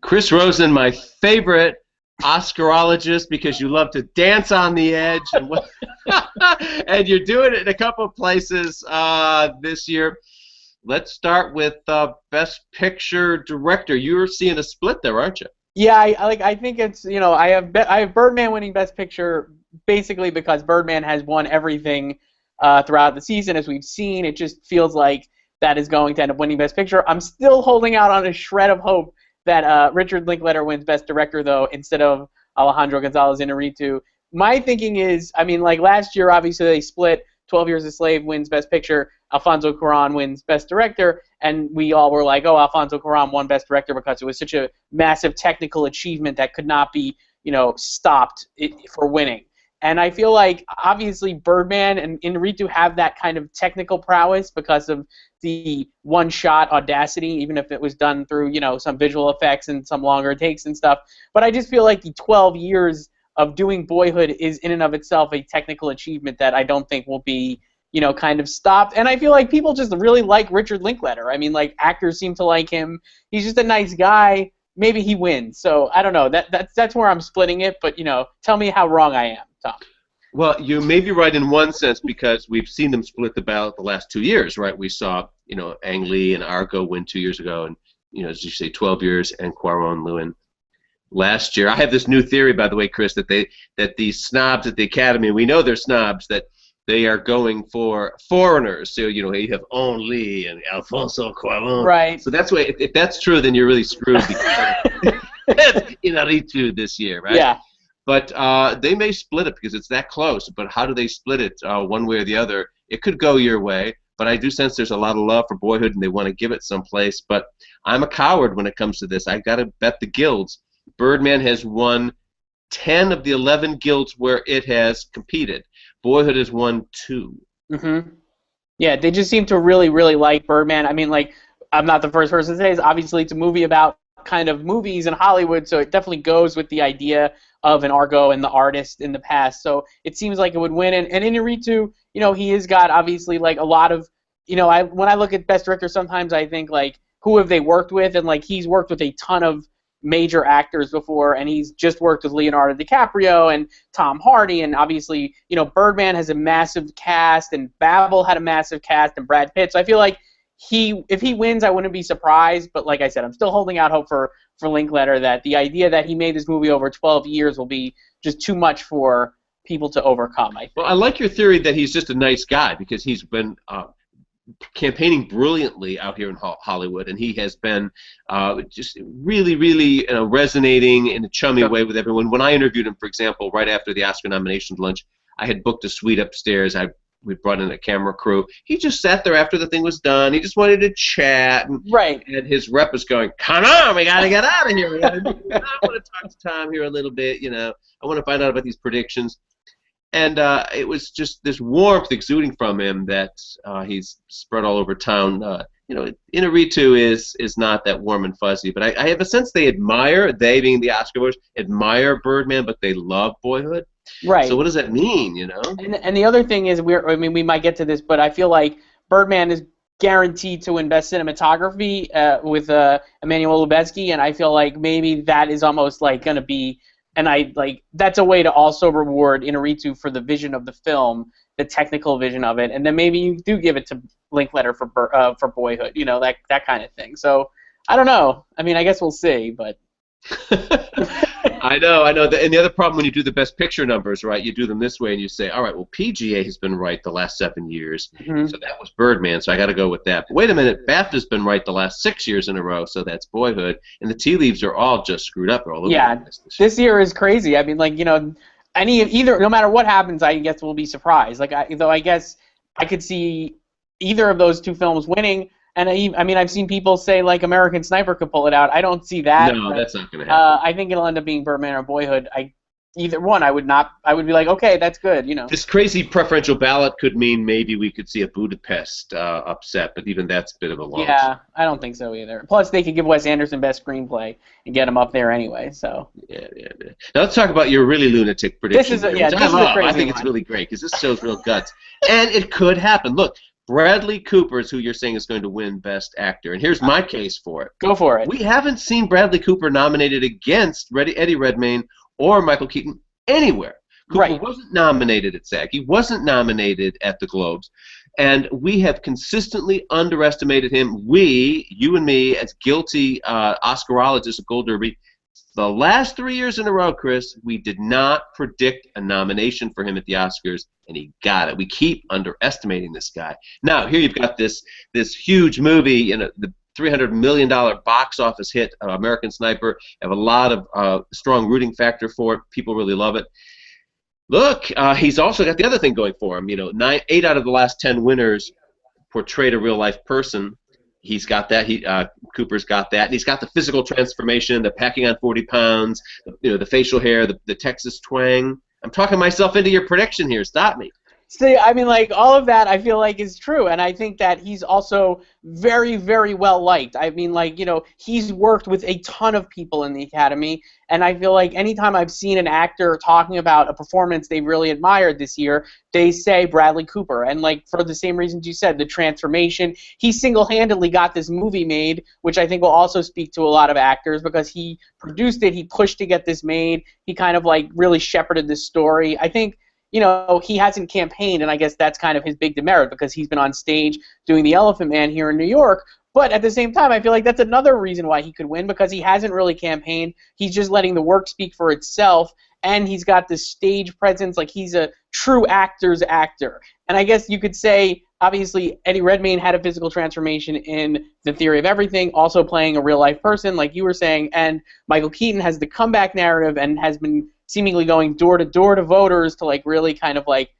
Chris Rosen, my favorite Oscarologist, because you love to dance on the edge, and and you're doing it in a couple of places this year. Let's start with Best Picture Director. You're seeing a split there, aren't you? Yeah, I think it's I have Birdman winning Best Picture basically because Birdman has won everything throughout the season as we've seen. It just feels like that is going to end up winning Best Picture. I'm still holding out on a shred of hope that Richard Linklater wins Best Director though instead of Alejandro González Iñárritu. My thinking is, I mean, like last year obviously they split. 12 Years a Slave wins Best Picture. Alfonso Cuarón wins Best Director, and we all were like, oh, Alfonso Cuarón won Best Director because it was such a massive technical achievement that could not be, stopped for winning. And I feel like, obviously, Birdman and Iñárritu have that kind of technical prowess because of the one-shot audacity, even if it was done through, some visual effects and some longer takes and stuff. But I just feel like the 12 years of doing Boyhood is in and of itself a technical achievement that I don't think will be, kind of stopped. And I feel like people just really like Richard Linklater. I mean, like, actors seem to like him. He's just a nice guy. Maybe he wins. So, I don't know. That's where I'm splitting it. But, tell me how wrong I am, Tom. Well, you may be right in one sense because we've seen them split the ballot the last 2 years, right? We saw, Ang Lee and Argo win 2 years ago, and, as you say, 12 years, and Cuarón win last year. I have this new theory, by the way, Chris, that these snobs at the Academy, and we know they're snobs, that they are going for foreigners. So, you have Ang Lee and Alfonso Cuarón. Right. So that's why, if that's true, then you're really screwed because Iñárritu this year, right? Yeah. But they may split it because it's that close. But how do they split it one way or the other? It could go your way. But I do sense there's a lot of love for Boyhood, and they want to give it someplace. But I'm a coward when it comes to this. I've got to bet the guilds. Birdman has won 10 of the 11 guilds where it has competed. Boyhood has won 2. Mm-hmm. Yeah, they just seem to really, really like Birdman. I mean, like, I'm not the first person to say this. Obviously, it's a movie about kind of movies in Hollywood, so it definitely goes with the idea of an Argo and the artist in the past. So it seems like it would win. And Iñárritu, he has got obviously like a lot of, when I look at Best Director, sometimes I think like, who have they worked with? And like he's worked with a ton of major actors before, and he's just worked with Leonardo DiCaprio and Tom Hardy, and obviously, Birdman has a massive cast, and Babel had a massive cast, and Brad Pitt. So I feel like if he wins, I wouldn't be surprised. But like I said, I'm still holding out hope for Linklater that the idea that he made this movie over 12 years will be just too much for people to overcome, I think. Well, I like your theory that he's just a nice guy because he's been campaigning brilliantly out here in Hollywood, and he has been just really, really resonating in a chummy way with everyone. When I interviewed him, for example, right after the Oscar nominations lunch, I had booked a suite upstairs. We brought in a camera crew. He just sat there after the thing was done. He just wanted to chat. Right. And his rep was going, come on, we got to get out of here. I want to talk to Tom here a little bit. I want to find out about these predictions. And it was just this warmth exuding from him that he's spread all over town. Iñárritu is not that warm and fuzzy, but I have a sense they being the Oscar voters, admire Birdman, but they love Boyhood. Right. So what does that mean, And the other thing is, we might get to this, but I feel like Birdman is guaranteed to win Best Cinematography with Emmanuel Lubezki, and I feel like maybe that is almost like going to be, and that's a way to also reward Iñárritu for the vision of the film, the technical vision of it, and then maybe you do give it to Linklater for Boyhood, that kind of thing. So I don't know. I mean, I guess we'll see, but. I know. And the other problem when you do the Best Picture numbers, right, you do them this way and you say, all right, well, PGA has been right the last 7 years, so that was Birdman, so I got to go with that. But wait a minute, BAFTA's been right the last 6 years in a row, so that's Boyhood. And the tea leaves are all just screwed up. All over this year is crazy. I mean, like, no matter what happens, I guess we'll be surprised. Like, I guess I could see either of those two films winning. And I mean, I've seen people say like American Sniper could pull it out. I don't see that. No, that's not going to happen. I think it'll end up being Birdman or Boyhood. Either one, I would be like, okay, that's good, This crazy preferential ballot could mean maybe we could see a Budapest upset, but even that's a bit of a loss. Yeah, I don't think so either. Plus, they could give Wes Anderson Best Screenplay and get him up there anyway. So. Yeah. Now let's talk about your really lunatic prediction. This is a crazy I think it's really great because this shows real guts, and it could happen. Look. Bradley Cooper is who you're saying is going to win Best Actor, and here's my case for it. Go for it. We haven't seen Bradley Cooper nominated against Eddie Redmayne or Michael Keaton anywhere. Cooper wasn't nominated at SAG. He wasn't nominated at the Globes. And we have consistently underestimated him. We, you and me, as guilty Oscarologists of Gold Derby, the last 3 years in a row, Chris, we did not predict a nomination for him at the Oscars, and he got it. We keep underestimating this guy. Now, here you've got this huge movie, the $300 million box office hit, American Sniper. Have a lot of strong rooting factor for it. People really love it. Look, he's also got the other thing going for him. 8 out of the last 10 winners portrayed a real-life person. He's got that. Cooper's got that. And he's got the physical transformation, the packing on 40 pounds, the facial hair, the Texas twang. I'm talking myself into your prediction here. Stop me. See, I mean, like, all of that I feel like is true, and I think that he's also very, very well liked. I mean, like, he's worked with a ton of people in the Academy, and I feel like anytime I've seen an actor talking about a performance they really admired this year, they say Bradley Cooper, and, like, for the same reasons you said, the transformation, he single-handedly got this movie made, which I think will also speak to a lot of actors, because he produced it, he pushed to get this made, he kind of, like, really shepherded this story. I think he hasn't campaigned, and I guess that's kind of his big demerit because he's been on stage doing The Elephant Man here in New York. But at the same time, I feel like that's another reason why he could win, because he hasn't really campaigned. He's just letting the work speak for itself, and he's got this stage presence. Like, he's a true actor's actor. And I guess you could say, obviously, Eddie Redmayne had a physical transformation in The Theory of Everything, also playing a real-life person, like you were saying, and Michael Keaton has the comeback narrative and has been seemingly going door to door to voters to, like, really kind of, like,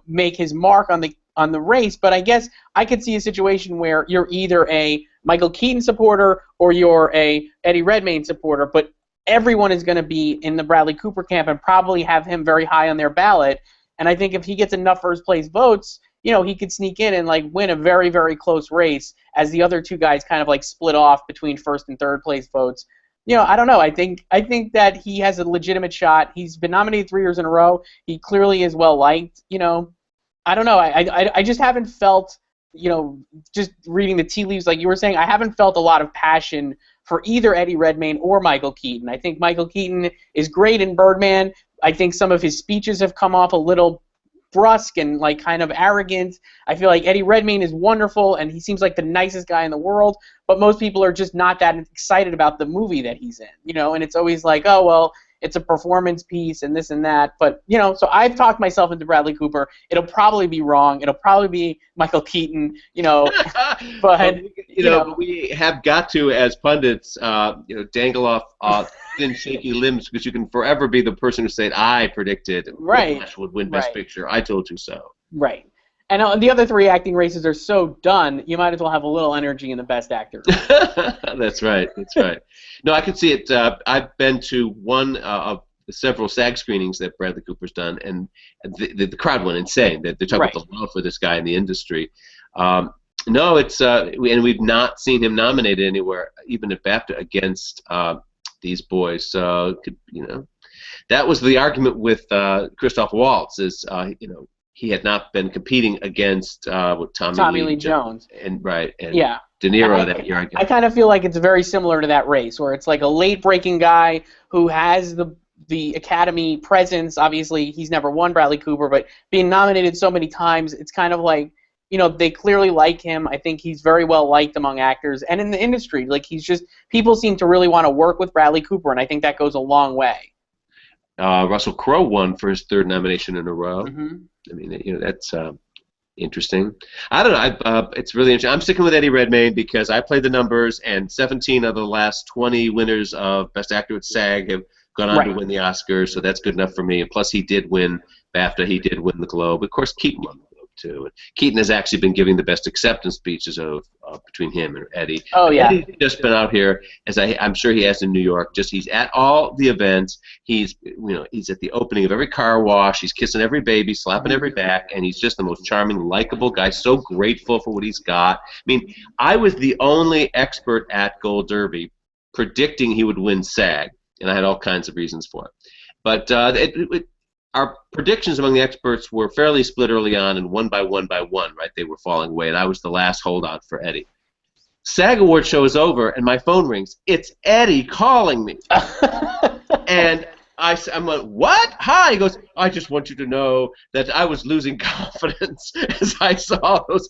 make his mark on the race. But I guess I could see a situation where you're either a Michael Keaton supporter or you're a Eddie Redmayne supporter, but everyone is going to be in the Bradley Cooper camp and probably have him very high on their ballot. And I think if he gets enough first place votes, he could sneak in and, like, win a very, very close race as the other two guys kind of, like, split off between first and third place votes. I don't know. I think that he has a legitimate shot. He's been nominated 3 years in a row. He clearly is well liked. I don't know. I just haven't felt, just reading the tea leaves like you were saying, I haven't felt a lot of passion for either Eddie Redmayne or Michael Keaton. I think Michael Keaton is great in Birdman. I think some of his speeches have come off a little brusque and, like, kind of arrogant. I feel like Eddie Redmayne is wonderful and he seems like the nicest guy in the world, but most people are just not that excited about the movie that he's in, and it's always like, oh, well, it's a performance piece and this and that. But, so I've talked myself into Bradley Cooper. It'll probably be wrong. It'll probably be Michael Keaton, but, we have got to, as pundits, dangle off thin, shaky limbs, because you can forever be the person who said, I predicted Flash would win Best Picture. I told you so. Right. And the other three acting races are so done, you might as well have a little energy in the Best Actor. That's right. No, I can see it. I've been to one of several SAG screenings that Bradley Cooper's done, and the crowd went insane. They're talking about the love for this guy in the industry. No, it's and we've not seen him nominated anywhere, even at BAFTA, against these boys. So, that was the argument with Christoph Waltz, is he had not been competing against Tommy Lee Jones and De Niro that year. I kind of feel like it's very similar to that race, where it's like a late-breaking guy who has the Academy presence. Obviously, he's never won, Bradley Cooper, but being nominated so many times, it's kind of like, they clearly like him. I think he's very well liked among actors and in the industry. Like, people seem to really want to work with Bradley Cooper, and I think that goes a long way. Russell Crowe won for his third nomination in a row. Mm-hmm. I mean, that's interesting. I don't know. It's really interesting. I'm sticking with Eddie Redmayne because I played the numbers, and 17 of the last 20 winners of Best Actor at SAG have gone on to win the Oscars, so that's good enough for me. And plus, he did win BAFTA. He did win the Globe. Of course, Keaton won the Globe too. And Keaton has actually been giving the best acceptance speeches of between him and Eddie. Oh yeah. Eddie's just been out here, as I'm sure he has in New York. He's at all the events. He's at the opening of every car wash. He's kissing every baby, slapping every back, and he's just the most charming, likable guy. So grateful for what he's got. I mean, I was the only expert at Gold Derby predicting he would win SAG, and I had all kinds of reasons for it. But our predictions among the experts were fairly split early on, and one by one, right, they were falling away, and I was the last holdout for Eddie. SAG Award show is over, and my phone rings. It's Eddie calling me. And I went, what? Hi. He goes, I just want you to know that I was losing confidence as I saw those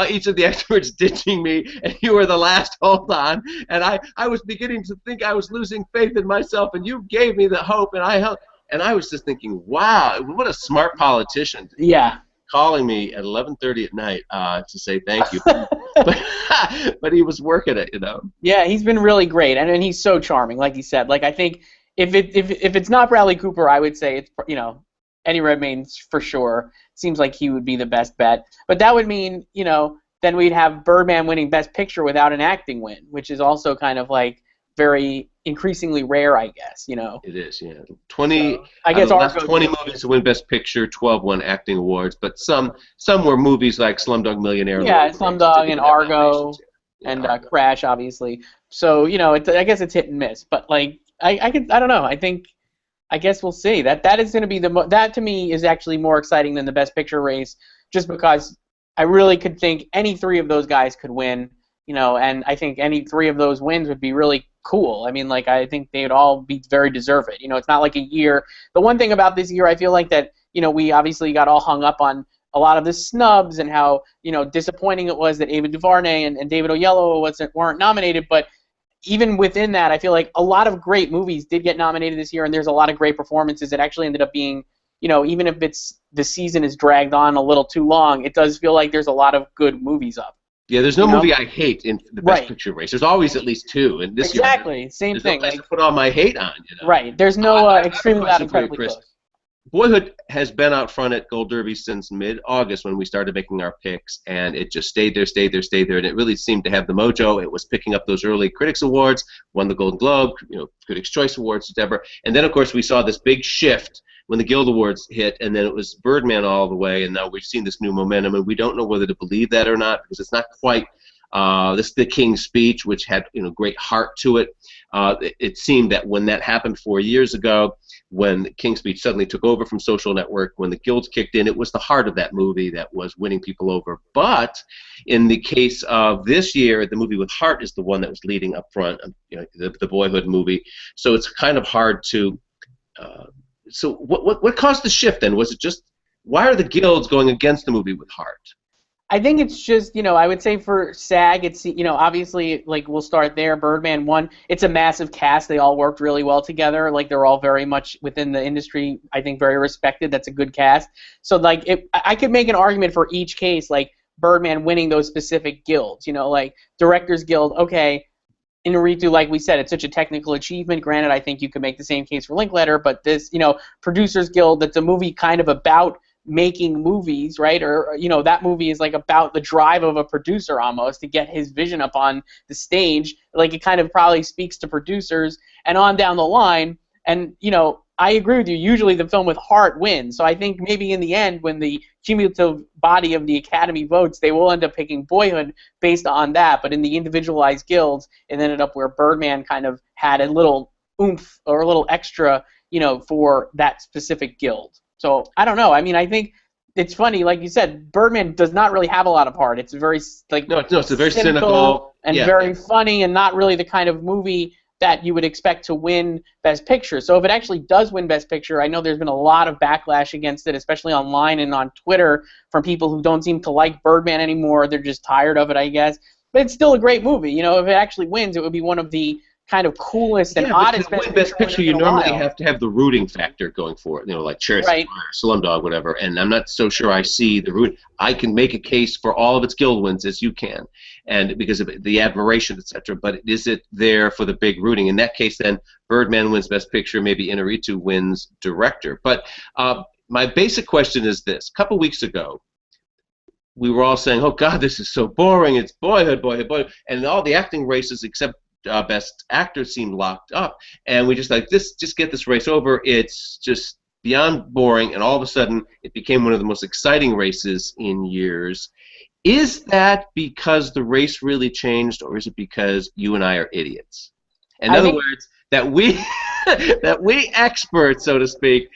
each of the experts ditching me, and you were the last hold on. And I was beginning to think I was losing faith in myself, and you gave me the hope, and I held. And I was just thinking, wow, what a smart politician. Yeah. Calling me at 11:30 at night to say thank you. but he was working it, Yeah, he's been really great, and he's so charming, like you said. Like, I think if it's not Bradley Cooper, I would say it's Eddie Redmayne for sure. Seems like he would be the best bet. But that would mean then we'd have Birdman winning Best Picture without an acting win, which is also kind of like very increasingly rare, I guess. It is, yeah. 20. So, I guess the last 20 movies to win Best Picture, 12 won acting awards, but some were movies like Slumdog Millionaire. Yeah, Slumdog and Argo and Crash, obviously. So I guess it's hit and miss. But like I don't know. I guess we'll see. That is going to be that to me is actually more exciting than the Best Picture race, just because I really could think any three of those guys could win. And I think any three of those wins would be really cool. I mean, like, I think they'd all be very deserved. It's not like a year. The one thing about this year, I feel like that, we obviously got all hung up on a lot of the snubs and how, disappointing it was that Ava DuVernay and David Oyelowo weren't nominated. But even within that, I feel like a lot of great movies did get nominated this year, and there's a lot of great performances that actually ended up being, even if the season is dragged on a little too long, it does feel like there's a lot of good movies up. Yeah, there's no movie I hate in the Best Picture race. There's always at least two. And this year, same thing. No place to put all my hate on. Right. There's no extremely loud, incredibly close. Boyhood has been out front at Gold Derby since mid-August when we started making our picks, and it just stayed there, and it really seemed to have the mojo. It was picking up those early Critics Awards, won the Golden Globe, Critics' Choice Awards, whatever. And then, of course, we saw this big shift when the Guild Awards hit, and then it was Birdman all the way, and now we've seen this new momentum, and we don't know whether to believe that or not, because it's not quite this is the King's Speech, which had great heart to it. It seemed that when that happened 4 years ago, when the King's Speech suddenly took over from Social Network, when the guilds kicked in, it was the heart of that movie that was winning people over. But in the case of this year, the movie with heart is the one that was leading up front, the Boyhood movie. So it's kind of hard to. So what caused the shift then? Was it just why are the guilds going against the movie with heart? I think it's just, I would say for SAG, it's, obviously, like, we'll start there. Birdman won. It's a massive cast. They all worked really well together. Like, they're all very much within the industry, I think, very respected. That's a good cast. So, like, I could make an argument for each case, like, Birdman winning those specific guilds. Like, Directors Guild, okay, Inarritu, like we said, it's such a technical achievement. Granted, I think you could make the same case for Linklater, but this, Producers Guild, that's a movie kind of about making movies, right? Or that movie is like about the drive of a producer almost to get his vision up on the stage. Like, it kind of probably speaks to producers and on down the line. And I agree with you. Usually the film with heart wins. So I think maybe in the end, when the cumulative body of the Academy votes, they will end up picking Boyhood based on that. But in the individualized guilds, it ended up where Birdman kind of had a little oomph or a little extra, for that specific guild. So I don't know. I mean, I think it's funny, like you said, Birdman does not really have a lot of heart. It's very it's a very cynical and very funny, and not really the kind of movie that you would expect to win Best Picture. So if it actually does win Best Picture, I know there's been a lot of backlash against it, especially online and on Twitter, from people who don't seem to like Birdman anymore. They're just tired of it, I guess. But it's still a great movie. If it actually wins, it would be one of the kind of coolest and oddest Best Picture. You normally have to have the rooting factor going for it, like Cherry right. Slumdog, whatever. And I'm not so sure I see the root. I can make a case for all of its guild wins as you can, and because of the admiration, etc. But is it there for the big rooting? In that case, then Birdman wins Best Picture. Maybe Inarritu wins Director. But my basic question is this: a couple weeks ago, we were all saying, "Oh God, this is so boring. It's Boyhood," and all the acting races except Best Actor seemed locked up, and we just get this race over. It's just beyond boring, and all of a sudden it became one of the most exciting races in years. Is that because the race really changed, or is it because you and I are idiots? In other words, that we that we experts, so to speak,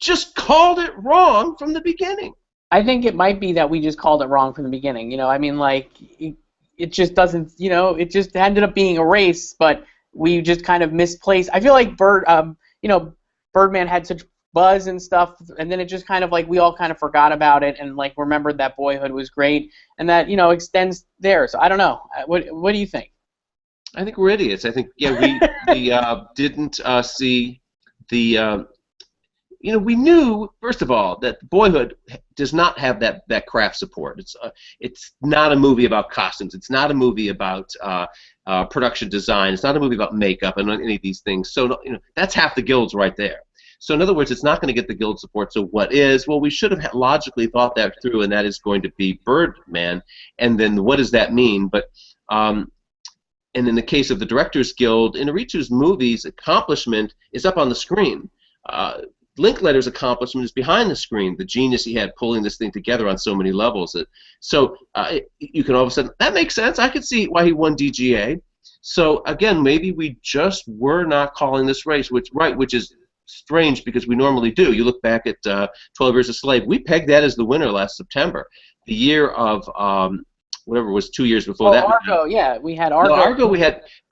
just called it wrong from the beginning. I think it might be that we just called it wrong from the beginning. I mean, like, it just doesn't, it just ended up being a race, but we just kind of misplaced. I feel like Birdman had such buzz and stuff, and then it just kind of like we all kind of forgot about it and like remembered that Boyhood was great, and that extends there. So I don't know. What do you think? I think we're idiots. I think we didn't see the. We knew, first of all, that Boyhood does not have that craft support. It's not a movie about costumes. It's not a movie about production design. It's not a movie about makeup and any of these things. So that's half the guilds right there. So in other words, it's not going to get the guild support. So what is? Well, we should have logically thought that through, and that is going to be Birdman. And then what does that mean? But and in the case of the Directors Guild, Inarritu's movie's accomplishment is up on the screen. Linklater's accomplishment is behind the screen, the genius he had pulling this thing together on so many levels. So you can all of a sudden, that makes sense. I could see why he won DGA. So again, maybe we just were not calling this race, which is strange because we normally do. You look back at 12 Years a Slave. We pegged that as the winner last September. The year of whatever was 2 years before that. Argo, yeah, we had Argo. No,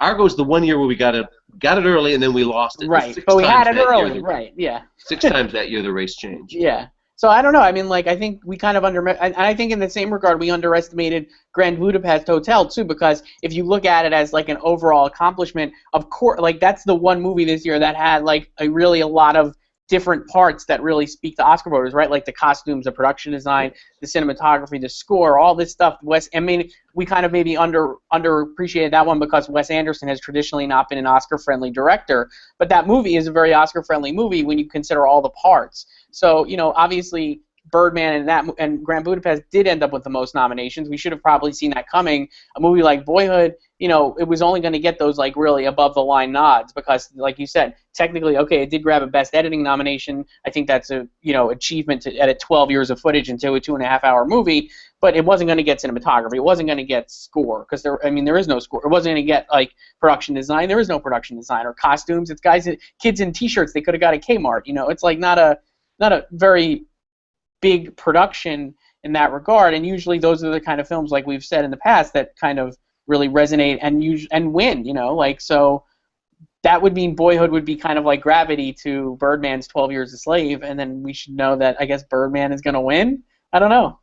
Argo was the 1 year where we got it early and then we lost it. Right, but we had it early, right? Yeah. 6 times that year the race changed. Yeah. So I don't know. I mean, like, I think we kind of and I think in the same regard we underestimated Grand Budapest Hotel too, because if you look at it as like an overall accomplishment, of course, like that's the one movie this year that had like a lot of different parts that really speak to Oscar voters, right? Like the costumes, the production design, the cinematography, the score, all this stuff. We kind of maybe underappreciated that one because Wes Anderson has traditionally not been an Oscar-friendly director, but that movie is a very Oscar-friendly movie when you consider all the parts. So, obviously Birdman and Grand Budapest did end up with the most nominations. We should have probably seen that coming. A movie like Boyhood, it was only going to get those like really above the line nods because, like you said, technically, okay, it did grab a Best Editing nomination. I think that's a achievement to edit 12 years of footage into a 2.5-hour movie. But it wasn't going to get cinematography. It wasn't going to get score because there is no score. It wasn't going to get like production design. There is no production design or costumes. It's kids in T-shirts they could have got at Kmart. It's like not a very big production in that regard, and usually those are the kind of films, like we've said in the past, that kind of really resonate and win, so that would mean Boyhood would be kind of like Gravity to Birdman's 12 Years a Slave, and then we should know that I guess Birdman is going to win. I don't know.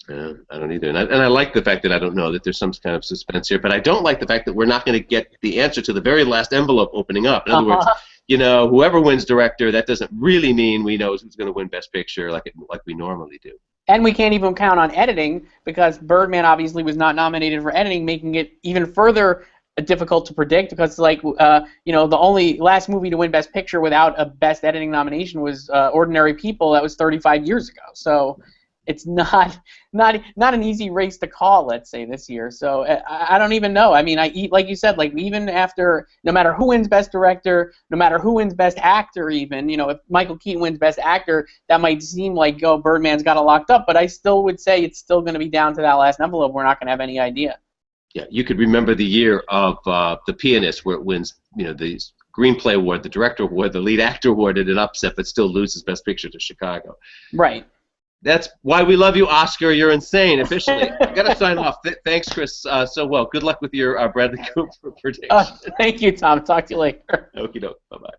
I don't either, and I like the fact that I don't know, that there's some kind of suspense here, but I don't like the fact that we're not going to get the answer to the very last envelope opening up. In other words, whoever wins director, that doesn't really mean we know who's going to win Best Picture like we normally do. And we can't even count on editing because Birdman obviously was not nominated for editing, making it even further difficult to predict because, the only last movie to win Best Picture without a Best Editing nomination was Ordinary People. That was 35 years ago. So it's not an easy race to call, let's say, this year. So I don't even know. I mean, like you said, like even after, no matter who wins Best Director, no matter who wins Best Actor, even, if Michael Keaton wins Best Actor, that might seem like, Birdman's got it locked up. But I still would say it's still going to be down to that last envelope. We're not going to have any idea. Yeah, you could remember the year of The Pianist, where it wins, the Screenplay Award, the Director Award, the Lead Actor Award at an upset, but still loses Best Picture to Chicago. Right. That's why we love you, Oscar. You're insane, officially. I got to sign off. Thanks, Chris, so well. Good luck with your Bradley Cooper prediction. Thank you, Tom. Talk to you later. Okie doke. Bye-bye.